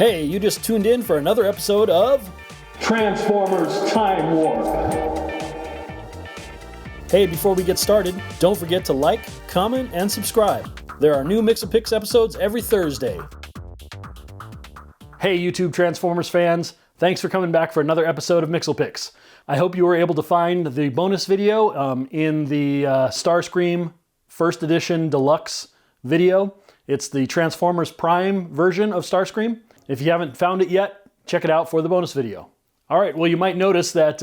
Hey, you just tuned in for another episode of Transformers Time Warp. Hey, before we get started, don't forget to like, comment, and subscribe. There are new Mix-A-Pix episodes every Thursday. Hey, YouTube Transformers fans. Thanks for coming back for another episode of Mix-A-Pix. I hope you were able to find the bonus video in the Starscream First Edition Deluxe video. It's the Transformers Prime version of Starscream. If you haven't found it yet, check it out for the bonus video. All right, well, you might notice that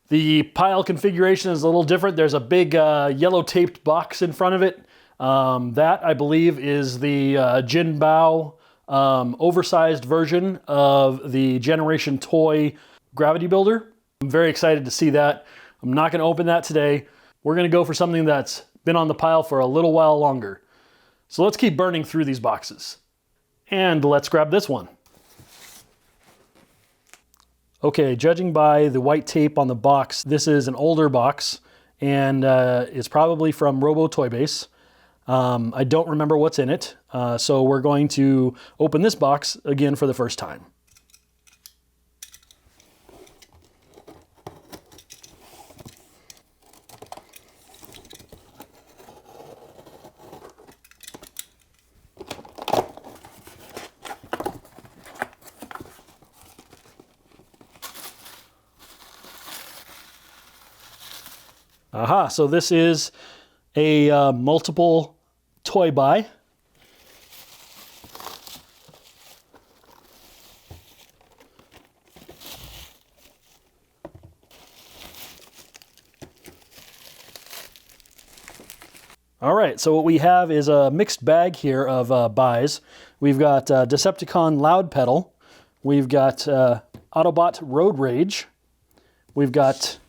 the pile configuration is a little different. There's a big yellow taped box in front of it. That, I believe, is the Jinbao oversized version of the Generation Toy Gravity Builder. I'm very excited to see that. I'm not going to open that today. We're going to go for something that's been on the pile for a little while longer. So let's keep burning through these boxes. And let's grab this one. Okay, judging by the white tape on the box, this is an older box, and it's probably from Robo Toy Base. I don't remember what's in it, so we're going to open this box again for the first time. Aha, so this is a multiple toy buy. All right, so what we have is a mixed bag here of buys. We've got Decepticon Loudpedal. We've got Autobot Road Rage. We've got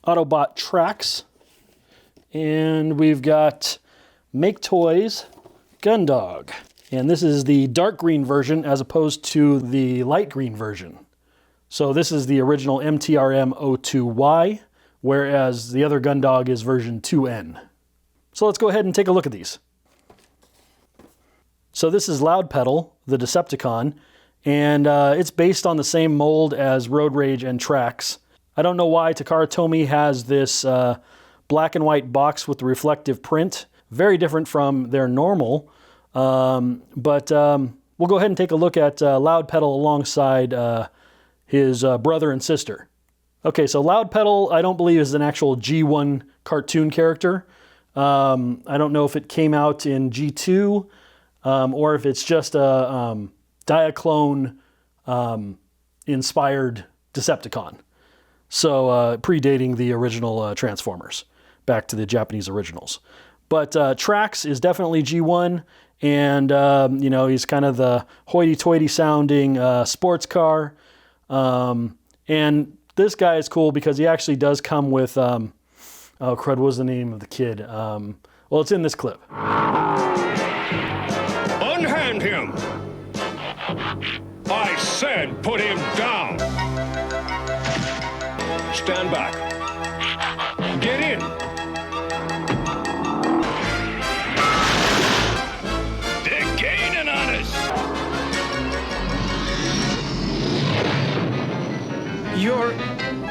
Autobot Tracks, and we've got Maketoys Gundog. And this is the dark green version as opposed to the light green version. So this is the original MTRM-02Y, whereas the other Gundog is version 2N. So let's go ahead and take a look at these. So this is Loudpedal, the Decepticon, and it's based on the same mold as Road Rage and Tracks. I don't know why Takara Tomy has this black and white box with the reflective print. Very different from their normal. But we'll go ahead and take a look at Loudpedal alongside his brother and sister. Okay, so Loudpedal, I don't believe is an actual G1 cartoon character. I don't know if it came out in G2 or if it's just a Diaclone inspired Decepticon. So predating the original Transformers, back to the Japanese originals. But Trax is definitely G1, and you know, he's kind of the hoity-toity sounding sports car. And this guy is cool because he actually does come with, oh crud, what was the name of the kid? Well, it's in this clip. Unhand him! I said put him down! Stand back. Get in. They're gaining on us.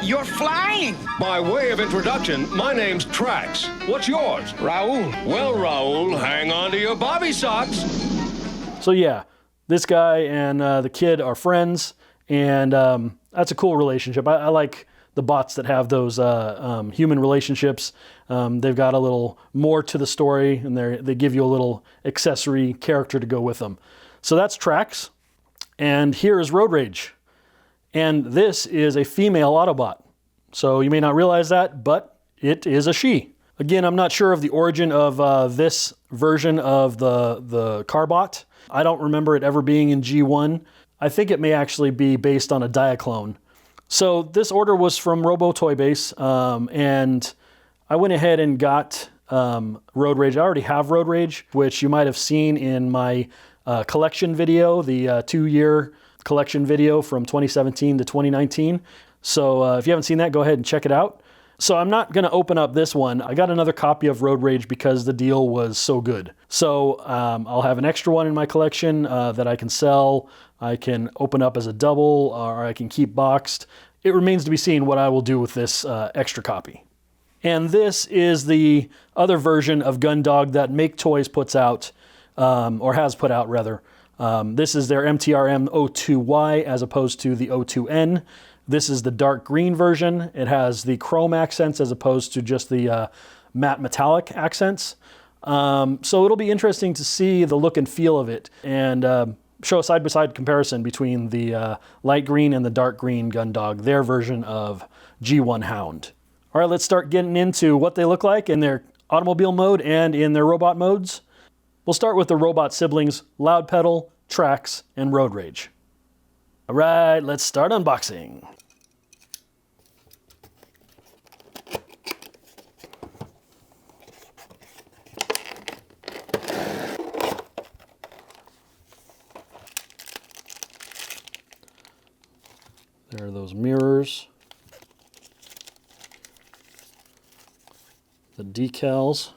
You're flying. By way of introduction, my name's Trax. What's yours? Raoul. Well, Raoul, hang on to your bobby socks. So yeah, this guy and the kid are friends, and that's a cool relationship. I like the bots that have those human relationships. They've got a little more to the story, and they give you a little accessory character to go with them. So that's Trax, and here is Road Rage. And this is a female Autobot. So you may not realize that, but it is a she. Again, I'm not sure of the origin of this version of the Carbot. I don't remember it ever being in G1. I think it may actually be based on a Diaclone. So this order was from Robo Toy Base, and I went ahead and got Road Rage. I already have Road Rage, which you might have seen in my collection video, the 2-year collection video from 2017 to 2019. So if you haven't seen that, go ahead and check it out. So I'm not going to open up this one. I got another copy of Road Rage because the deal was so good. So I'll have an extra one in my collection that I can sell. I can open up as a double, or I can keep boxed. It remains to be seen what I will do with this extra copy. And this is the other version of Gundog that Maketoys puts out, or has put out rather. This is their MTRM 02Y as opposed to the 02N. This is the dark green version. It has the chrome accents as opposed to just the matte metallic accents. So it'll be interesting to see the look and feel of it and show a side-by-side comparison between the light green and the dark green Gundog, their version of G1 Hound. All right, let's start getting into what they look like in their automobile mode and in their robot modes. We'll start with the robot siblings, Loudpedal, Trax, and Road Rage. All right, let's start unboxing. There are those mirrors. The decals.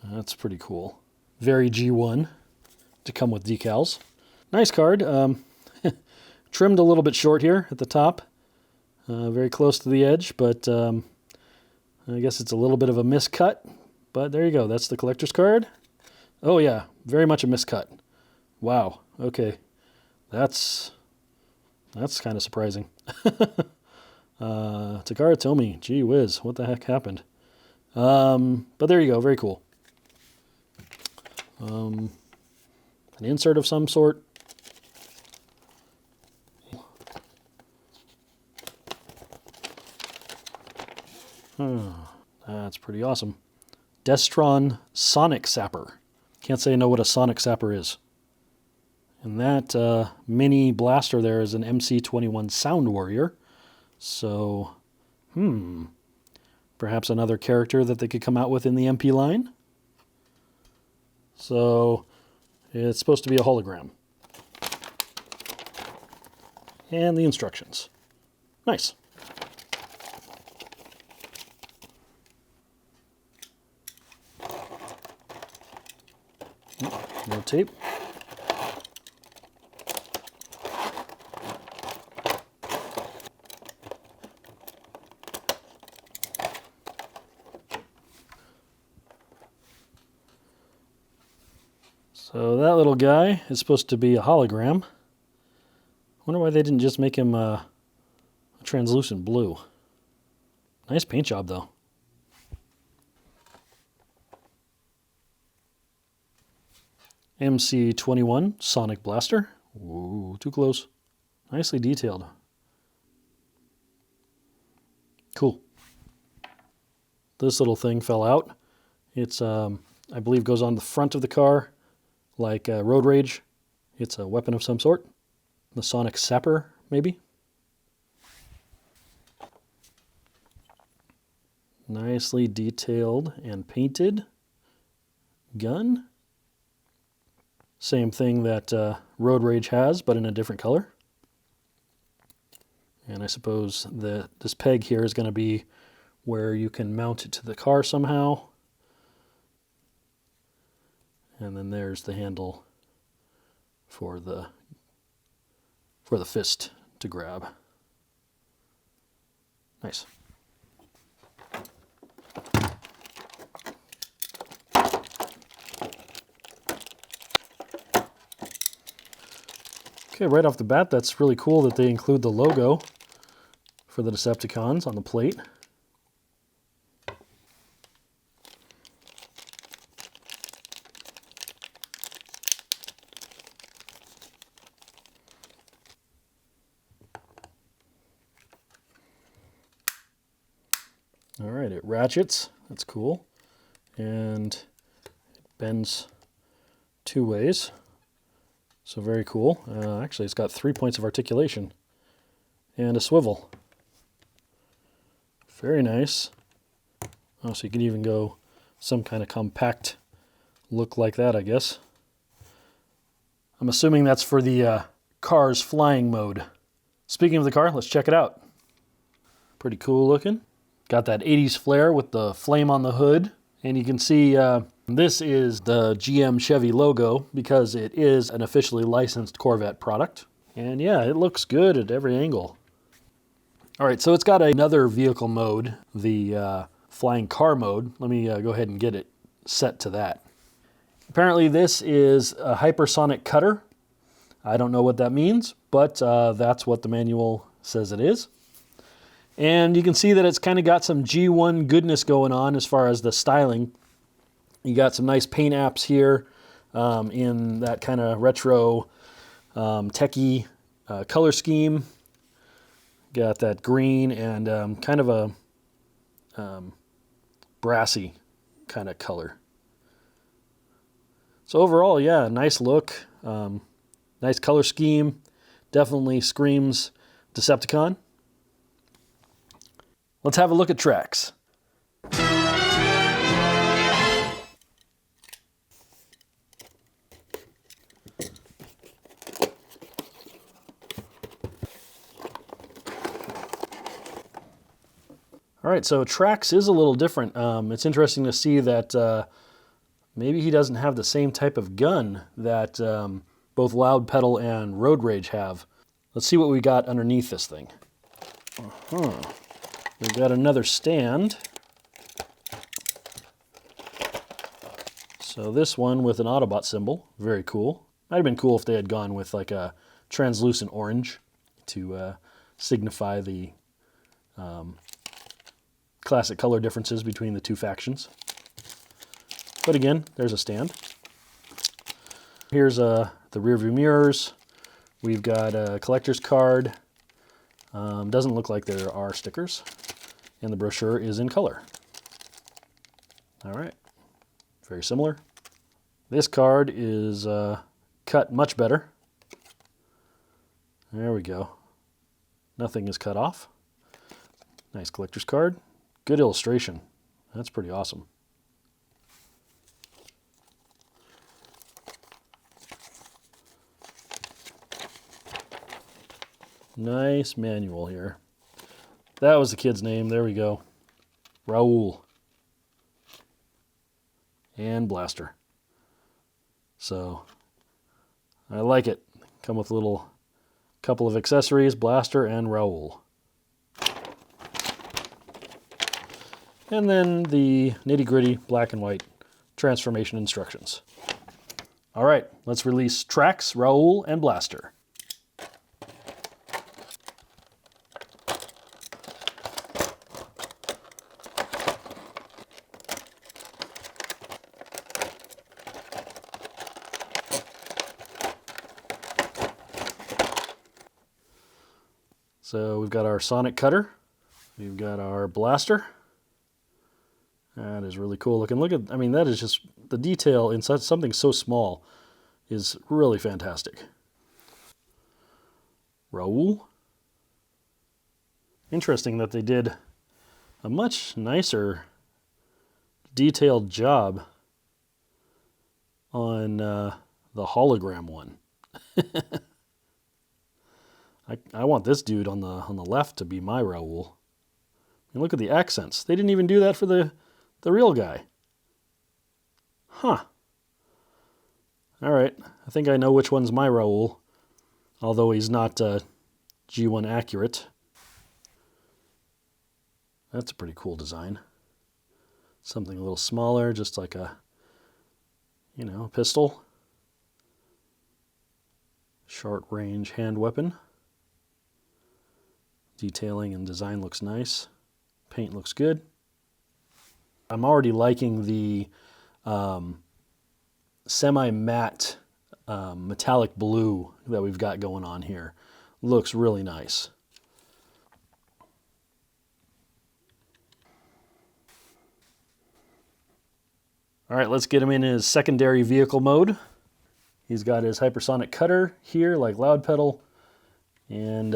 That's pretty cool. Very G1 to come with decals. Nice card. Trimmed a little bit short here at the top. Very close to the edge, but I guess it's a little bit of a miscut. But there you go. That's the collector's card. Oh yeah, very much a miscut. Wow. Okay. That's kind of surprising. Takara Tomy. Gee whiz. What the heck happened? But there you go. Very cool. An insert of some sort. That's pretty awesome. Destron Sonic Sapper. Can't say I know what a Sonic Sapper is. And that mini blaster there is an MC-21 Sound Warrior. So, perhaps another character that they could come out with in the MP line. So, it's supposed to be a hologram. And the instructions. Nice. No tape. So that little guy is supposed to be a hologram. Wonder why they didn't just make him a translucent blue. Nice paint job though. MC-21 Sonic Blaster. Ooh, too close. Nicely detailed. Cool. This little thing fell out. It's, I believe, goes on the front of the car, like Road Rage. It's a weapon of some sort. The Sonic Sapper, maybe. Nicely detailed and painted gun. Same thing that Road Rage has, but in a different color. And I suppose that this peg here is going to be where you can mount it to the car somehow. And then there's the handle for the fist to grab. Nice. Okay, right off the bat, that's really cool that they include the logo for the Decepticons on the plate. All right, it ratchets. That's cool. And it bends two ways. So very cool. Actually, it's got 3 points of articulation and a swivel. Very nice. Oh, so you can even go some kind of compact look like that, I guess. I'm assuming that's for the car's flying mode. Speaking of the car, let's check it out. Pretty cool looking. Got that 80s flair with the flame on the hood. And you can see this is the GM Chevy logo because it is an officially licensed Corvette product. And yeah, it looks good at every angle. All right, so it's got another vehicle mode, the flying car mode. Let me go ahead and get it set to that. Apparently this is a hypersonic cutter. I don't know what that means, but that's what the manual says it is. And you can see that it's kind of got some G1 goodness going on as far as the styling. You got some nice paint apps here in that kind of retro techie color scheme. Got that green and kind of a brassy kind of color. So overall, yeah, nice look, nice color scheme. Definitely screams Decepticon. Let's have a look at tracks. All right, so tracks is a little different. It's interesting to see that maybe he doesn't have the same type of gun that both Loudpedal and Road Rage have. Let's see what we got underneath this thing. We've got another stand. So this one with an Autobot symbol, very cool. Might have been cool if they had gone with like a translucent orange to signify the classic color differences between the two factions. But again, there's a stand. Here's the rear view mirrors. We've got a collector's card. Doesn't look like there are stickers. And the brochure is in color. All right, very similar. This card is cut much better. There we go. Nothing is cut off. Nice collector's card. Good illustration. That's pretty awesome. Nice manual here. That was the kid's name. There we go. Raoul. And Blaster. So, I like it. Come with a little couple of accessories, Blaster and Raoul. And then the nitty-gritty black and white transformation instructions. All right, let's release Tracks, Raoul, and Blaster. So we've got our sonic cutter, we've got our blaster. That is really cool looking. Look at, I mean, that is just, the detail in such something so small is really fantastic. Raoul. Interesting that they did a much nicer detailed job on the hologram one. I want this dude on the left to be my Raoul. And look at the accents. They didn't even do that for the real guy. Huh. All right. I think I know which one's my Raoul, although he's not G1 accurate. That's a pretty cool design. Something a little smaller, just like a, you know, pistol. Short range hand weapon. Detailing and design looks nice. Paint looks good. I'm already liking the semi-matte metallic blue that we've got going on here. Looks really nice. All right, let's get him in his secondary vehicle mode. He's got his hypersonic cutter here, like Loudpedal. And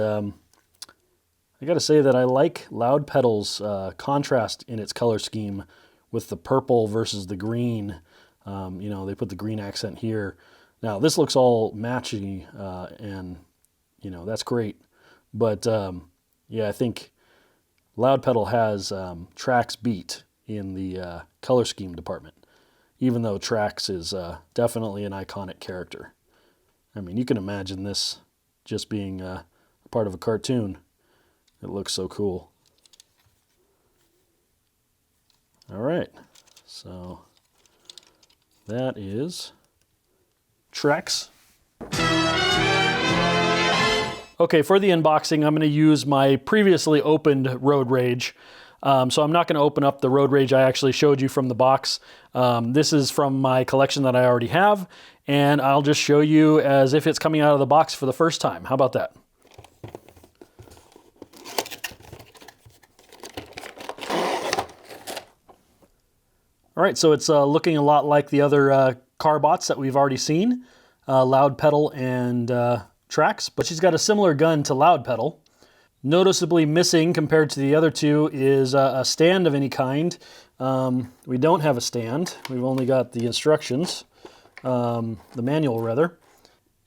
I got to say that I like Loudpedal's contrast in its color scheme with the purple versus the green. You know, they put the green accent here. Now, this looks all matchy, and, you know, that's great. But, yeah, I think Loudpedal has Trax beat in the color scheme department, even though Trax is definitely an iconic character. I mean, you can imagine this just being part of a cartoon. It looks so cool. All right, so that is Trax. Okay, for the unboxing, I'm going to use my previously opened Road Rage. So I'm not going to open up the Road Rage I actually showed you from the box. This is from my collection that I already have, and I'll just show you as if it's coming out of the box for the first time. How about that? All right, so it's looking a lot like the other car bots that we've already seen, Loudpedal and Trax, but she's got a similar gun to Loudpedal. Noticeably missing compared to the other two is a stand of any kind. We don't have a stand. We've only got the instructions, the manual rather.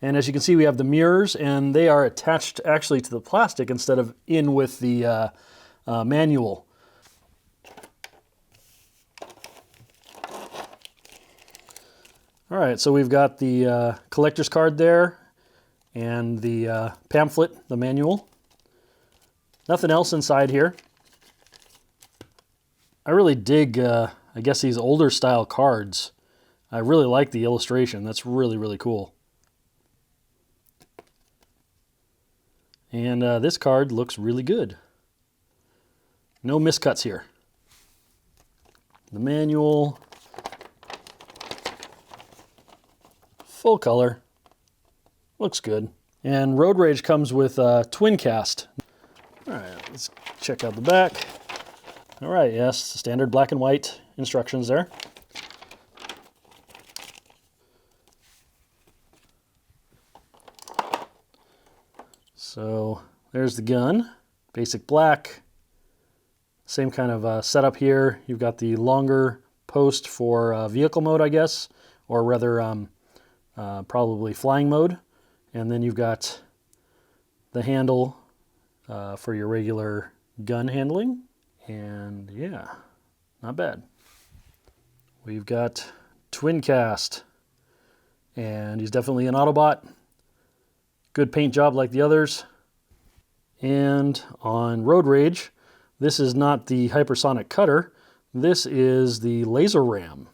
And as you can see, we have the mirrors, and they are attached actually to the plastic instead of in with the manual. All right, so we've got the collector's card there and the pamphlet, the manual. Nothing else inside here. I really dig, I guess, these older style cards. I really like the illustration. That's really, really cool. And this card looks really good. No miscuts here. The manual. Full color. Looks good. And Road Rage comes with twin cast. All right, let's check out the back. All right, yes, standard black and white instructions there. So there's the gun, basic black. Same kind of setup here. You've got the longer post for vehicle mode, I guess, or rather probably flying mode. And then you've got the handle for your regular gun handling. And yeah, not bad. We've got twin cast, and he's definitely an Autobot. Good paint job like the others. And on Road Rage, this is not the hypersonic cutter. This is the laser ram.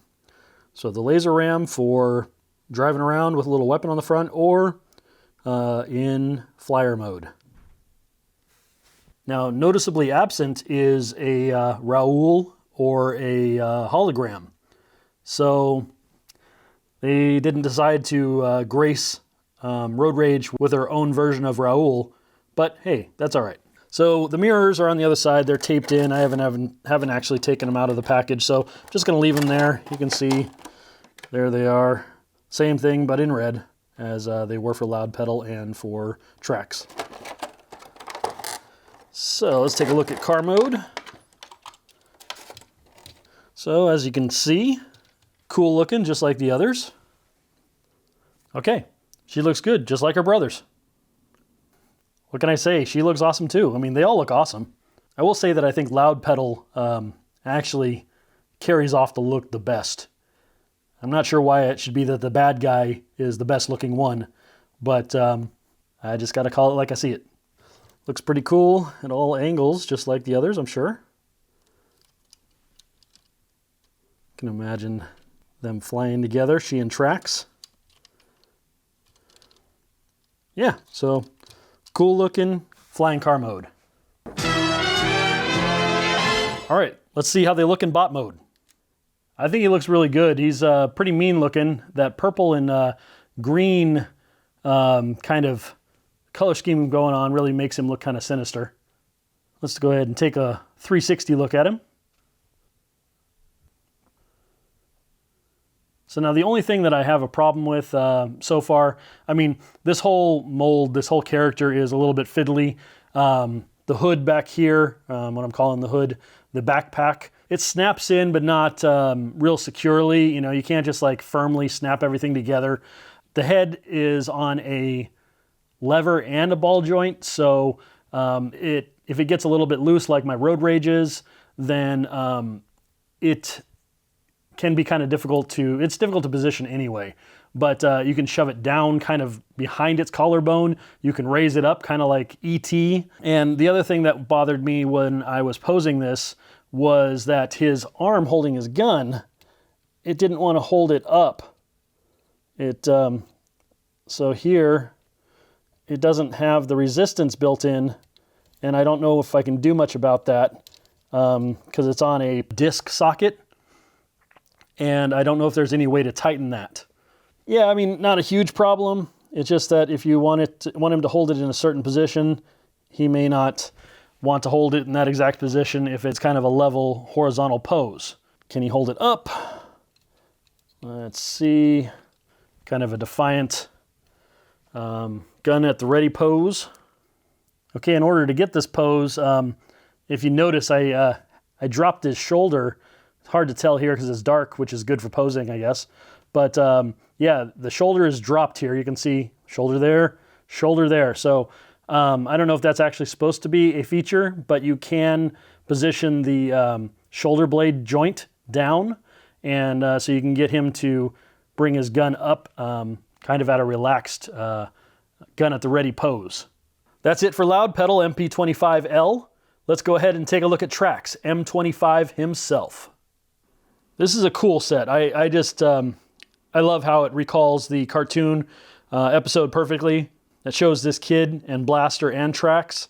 So the laser ram for driving around with a little weapon on the front, or in flyer mode. Now, noticeably absent is a Raoul or a hologram. So they didn't decide to grace Road Rage with their own version of Raoul, but hey, that's all right. So the mirrors are on the other side. They're taped in. I haven't actually taken them out of the package, so I'm just going to leave them there. You can see there they are. Same thing, but in red, as they were for Loudpedal and for Trax. So let's take a look at car mode. So as you can see, cool looking, just like the others. Okay, she looks good, just like her brothers. What can I say? She looks awesome too. I mean, they all look awesome. I will say that I think Loudpedal actually carries off the look the best. I'm not sure why it should be that the bad guy is the best looking one, but I just got to call it like I see it. Looks pretty cool at all angles, just like the others, I'm sure. Can imagine them flying together, she and Trax. Yeah, so cool looking flying car mode. All right, let's see how they look in bot mode. I think he looks really good. He's pretty mean looking. That purple and green kind of color scheme going on really makes him look kind of sinister. Let's go ahead and take a 360 look at him. So now the only thing that I have a problem with so far, I mean, this whole mold, this whole character is a little bit fiddly. The hood back here, what I'm calling the hood, the backpack, it snaps in, but not real securely. You know, you can't just like firmly snap everything together. The head is on a lever and a ball joint, so it if it gets a little bit loose like my Road Rage is, then it can be kind of difficult to, it's difficult to position anyway, but you can shove it down kind of behind its collarbone. You can raise it up kind of like E.T. And the other thing that bothered me when I was posing this was that his arm holding his gun, it didn't want to hold it up. So here, it doesn't have the resistance built in, and I don't know if I can do much about that because it's on a disc socket, and I don't know if there's any way to tighten that. Yeah, I mean, not a huge problem. It's just that if you want him to hold it in a certain position, he may not want to hold it in that exact position if it's kind of a level horizontal pose. Can he hold it up? Let's see. Kind of a defiant gun at the ready pose. Okay, in order to get this pose, if you notice, I dropped his shoulder. It's hard to tell here because it's dark, which is good for posing, I guess. But yeah, the shoulder is dropped here. You can see shoulder there, shoulder there. So I don't know if that's actually supposed to be a feature, but you can position the shoulder blade joint down, and so you can get him to bring his gun up kind of at a relaxed gun at the ready pose. That's it for Loudpedal MP-25L. Let's go ahead and take a look at Trax, M25 himself. This is a cool set. I just, I love how it recalls the cartoon episode perfectly. That shows this kid and Blaster and Trax.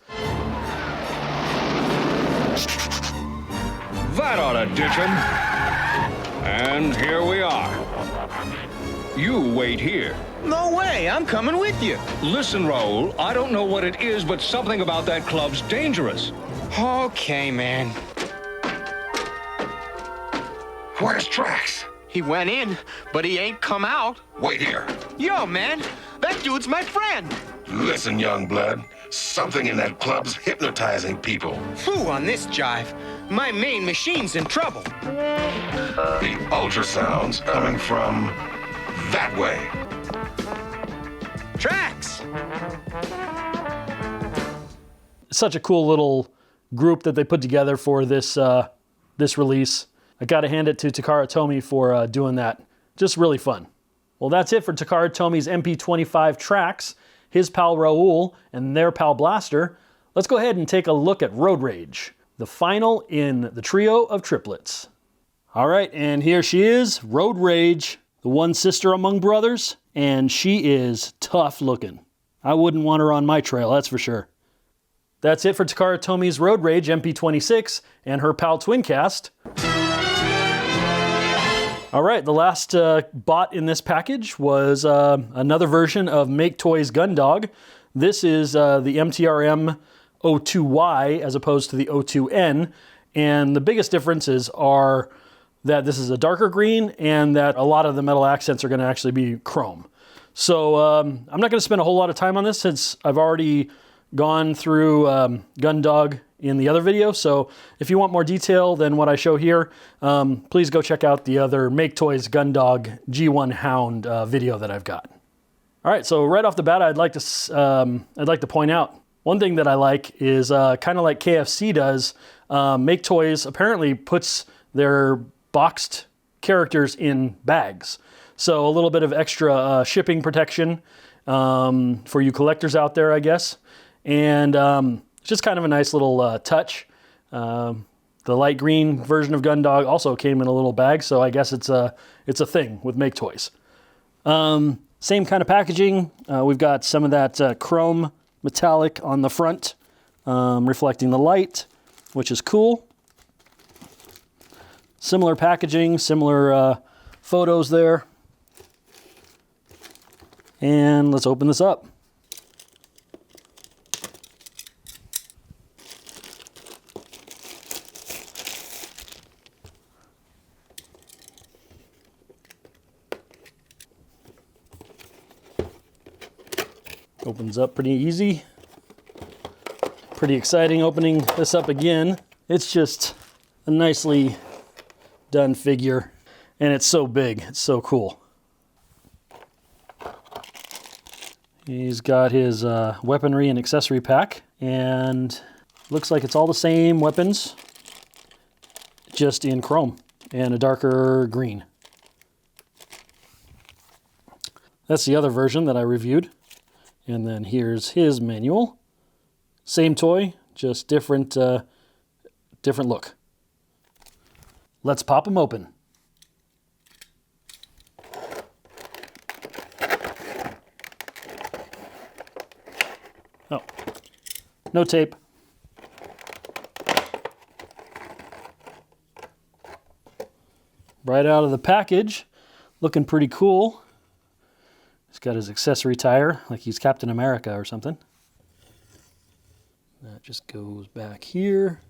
That ought to ditch him. And here we are. You wait here. No way, I'm coming with you. Listen, Raoul, I don't know what it is, but something about that club's dangerous. Okay, man. Where's Trax? He went in, but he ain't come out. Wait here. Yo, man, that dude's my friend. Listen, young blood. Something in that club's hypnotizing people. Foo on this jive. My main machine's in trouble. The ultrasound's coming from that way. Trax! Such a cool little group that they put together for this this release. I gotta hand it to Takara Tomy for doing that. Just really fun. Well, that's it for Takara Tomy's MP25 Trax, his pal Raoul, and their pal Blaster. Let's go ahead and take a look at Road Rage, the final in the trio of triplets. All right, and here she is, Road Rage, the one sister among brothers, and she is tough looking. I wouldn't want her on my trail, that's for sure. That's it for Takara Tomy's Road Rage MP26 and her pal Twincast. All right, the last bot in this package was another version of Maketoys Gundog. This is the MTRM O2Y as opposed to the O2N, and the biggest differences are that this is a darker green and that a lot of the metal accents are going to actually be chrome. So I'm not going to spend a whole lot of time on this since I've already gone through Gundog in the other video. So if you want more detail than what I show here, please go check out the other Maketoys Gundog G1 Hound video that I've got. All right, so right off the bat, I'd like to point out one thing that I like is kind of like KFC does. Maketoys apparently puts their boxed characters in bags. So a little bit of extra shipping protection for you collectors out there, I guess. And it's just kind of a nice little touch. The light green version of Gundog also came in a little bag, so I guess it's a thing with Maketoys. Same kind of packaging. We've got some of that chrome metallic on the front, reflecting the light, which is cool. Similar packaging, similar photos there. And let's open this up. Opens up pretty easy. Pretty exciting opening this up again. It's just a nicely done figure, and it's so big, it's so cool. He's got his weaponry and accessory pack, and Looks like it's all the same weapons, just in chrome and a darker green. That's the other version that I reviewed. And then here's his manual. Same toy, just different look. Let's pop them open. Oh, no tape. Right out of the package, looking pretty cool. He's got his accessory tire, like he's Captain America or something. That just goes back here.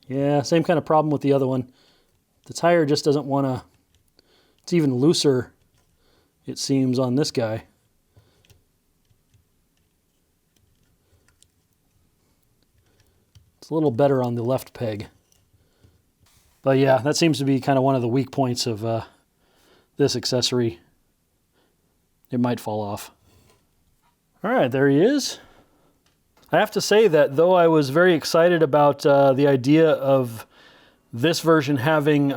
Yeah, same kind of problem with the other one. The tire just doesn't want to, it's even looser, it seems, on this guy. It's a little better on the left peg. But yeah, that seems to be kind of one of the weak points of this accessory. It might fall off. All right, there he is. I have to say that though I was very excited about the idea of this version having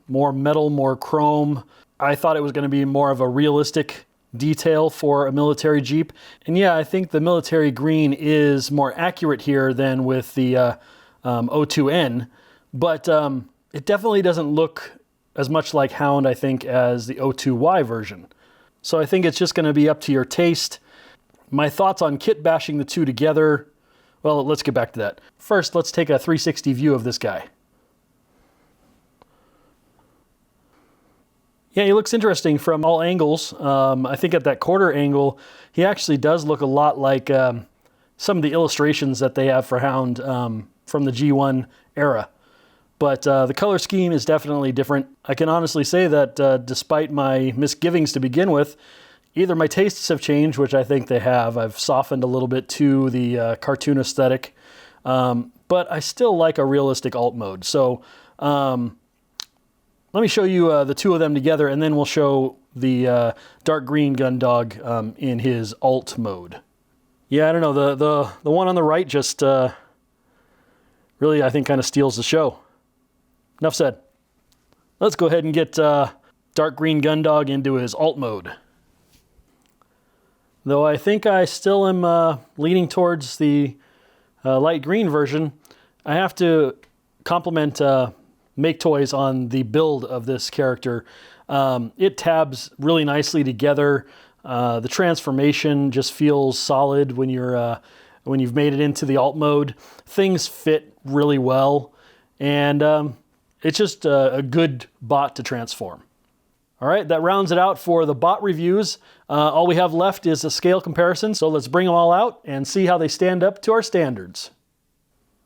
more metal, more chrome, I thought it was going to be more of a realistic detail for a military Jeep. And yeah, I think the military green is more accurate here than with the O2N, but it definitely doesn't look as much like Hound, I think, as the O2Y version. So I think it's just going to be up to your taste. My thoughts on kit bashing the two together, well, let's get back to that. First, let's take a 360 view of this guy. Yeah, he looks interesting from all angles. I think at that quarter angle, he actually does look a lot like some of the illustrations that they have for Hound from the G1 era. But the color scheme is definitely different. I can honestly say that despite my misgivings to begin with, either my tastes have changed, which I think they have. I've softened a little bit to the cartoon aesthetic, but I still like a realistic alt mode. So let me show you the two of them together, and then we'll show the dark green Gundog in his alt mode. Yeah, I don't know, the one on the right just really, I think, kind of steals the show. Enough said. Let's go ahead and get dark green Gundog into his alt mode. Though I think I still am leaning towards the light green version, I have to compliment Maketoys on the build of this character. It tabs really nicely together. The transformation just feels solid when you've made it into the alt mode. Things fit really well, and it's just a good bot to transform. All right, that rounds it out for the bot reviews. All we have left is a scale comparison, so let's bring them all out and see how they stand up to our standards.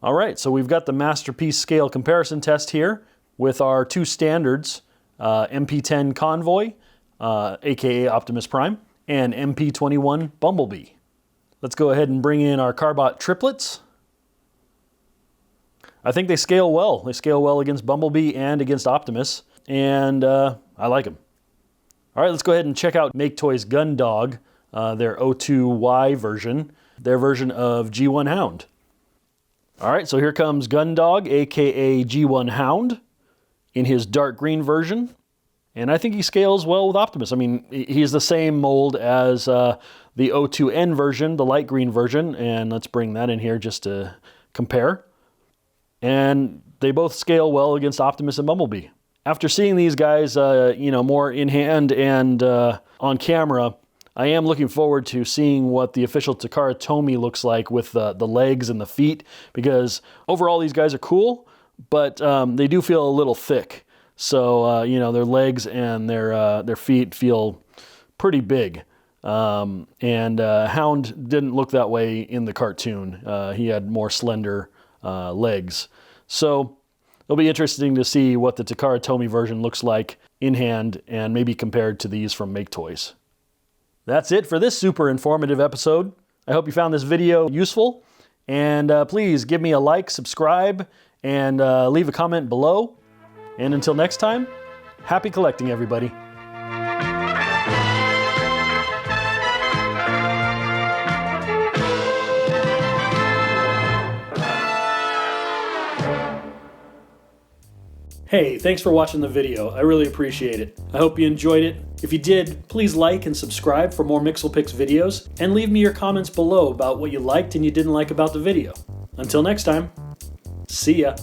All right, so we've got the Masterpiece scale comparison test here with our two standards, MP-10 Convoy, aka Optimus Prime, and MP-21 Bumblebee. Let's go ahead and bring in our Carbot triplets. I think they scale well. They scale well against Bumblebee and against Optimus, and I like them. All right, let's go ahead and check out Maketoys Gundog, their O2Y version, their version of G1 Hound. All right, so here comes Gundog, aka G1 Hound, in his dark green version. And I think he scales well with Optimus. I mean, he's the same mold as the O2N version, the light green version, and let's bring that in here just to compare. And they both scale well against Optimus and Bumblebee. After seeing these guys, more in hand and on camera, I am looking forward to seeing what the official Takara Tomy looks like with the legs and the feet, because overall these guys are cool, but they do feel a little thick. So, their legs and their feet feel pretty big. Hound didn't look that way in the cartoon. He had more slender legs. So it'll be interesting to see what the Takara Tomy version looks like in hand and maybe compared to these from Maketoys. That's it for this super informative episode. I hope you found this video useful, and please give me a like, subscribe, and leave a comment below. And until next time, happy collecting, everybody. Hey, thanks for watching the video. I really appreciate it. I hope you enjoyed it. If you did, please like and subscribe for more MixelPix videos, and leave me your comments below about what you liked and you didn't like about the video. Until next time, see ya.